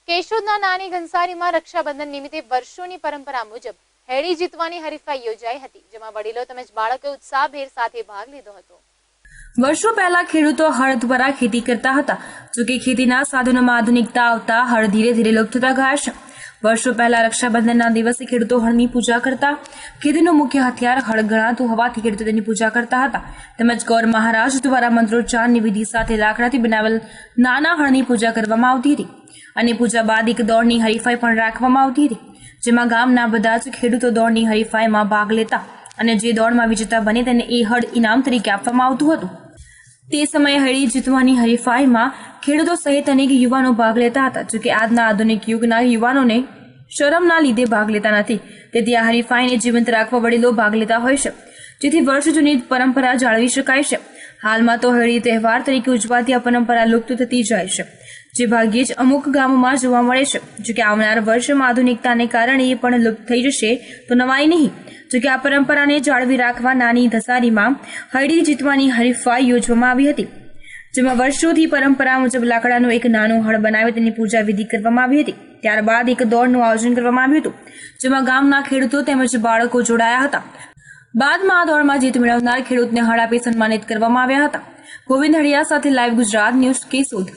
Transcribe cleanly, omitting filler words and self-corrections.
કેશોદના નાની ઘનસારીમાં રક્ષાબંધન નિમિત્તે વર્ષોની પરંપરા મુજબ હેડી જીતવાની હરીફાઈ યોજાઈ હતી, જેમાં વડીલો તેમજ બાળકોએ ઉત્સાહભેર સાથે ભાગ લીધો હતો। વર્ષો પહેલા ખેડૂતો હળ દ્વારા ખેતી કરતા હતા, જોકે ખેતીના સાધનોમાં આધુનિકતા આવતા હળ ધીરે ધીરે લુપ્ત થતા ગયા છે। વર્ષો પહેલા રક્ષાબંધનના દિવસે ખેડૂતો હળની પૂજા કરતા। ખેતીનું મુખ્ય હથિયાર હળ ગણાતું હોવાથી ખેડૂતો તેની પૂજા કરતા હતા, તેમજ ગૌર મહારાજ દ્વારા મંત્રોચ્ચારની વિધિ સાથે લાકડાથી બનાવેલ નાના હળની પૂજા કરવામાં આવતી હતી અને પૂજા બાદ એક દોડની હરીફાઈ પણ રાખવામાં આવતી હતી, જેમાં ગામના બધા જ ખેડૂતો દોડની હરીફાઈમાં ભાગ લેતા અને જે દોડમાં વિજેતા બને તેને એ હળ ઇનામ તરીકે આપવામાં આવતું હતું। તે સમયે હળી જીતવાની હરીફાઈમાં ખેડૂતો સહિત અનેક યુવાનો ભાગ લેતા હતા, જોકે આજના આધુનિક યુગના યુવાનોને શરમના લીધે ભાગ લેતા નથી, તેથી આ હરીફાઈને જીવંત રાખવા વડીલો ભાગ લેતા હોય છે, જેથી વર્ષ જૂની પરંપરા જાળવી શકાય છે। હાલમાં તો હોળી તહેવાર તરીકે ઉજવાતી આ પરંપરા લુપ્ત થતી જાય છે, જે ભાગ્યે જ અમુક ગામોમાં જોવા મળે છે। જોકે આવનાર વર્ષમાં આધુનિકતાને કારણે એ પણ લુપ્ત થઈ જશે તો નવાઈ નહીં। જોકે આ પરંપરાને જાળવી રાખવા નાની ઘસારીમાં હળી જીતવાની હરીફાઈ યોજવામાં આવી હતી, જેમાં વર્ષોથી પરંપરા મુજબ લાકડાનો એક નાનો હળ બનાવી તેની પૂજા વિધિ કરવામાં આવી હતી। ત્યારબાદ એક દોડનું આયોજન કરવામાં આવ્યું હતું, જેમાં ગામના ખેડૂતો તેમજ બાળકો જોડાયા હતા। બાદમાં આ દોડમાં જીત મેળવનાર ખેડૂતને હળ આપી સન્માનિત કરવામાં આવ્યા હતા। ગોવિંદ હળિયા સાથે લાઈવ ગુજરાત ન્યૂઝ, કેશોદ।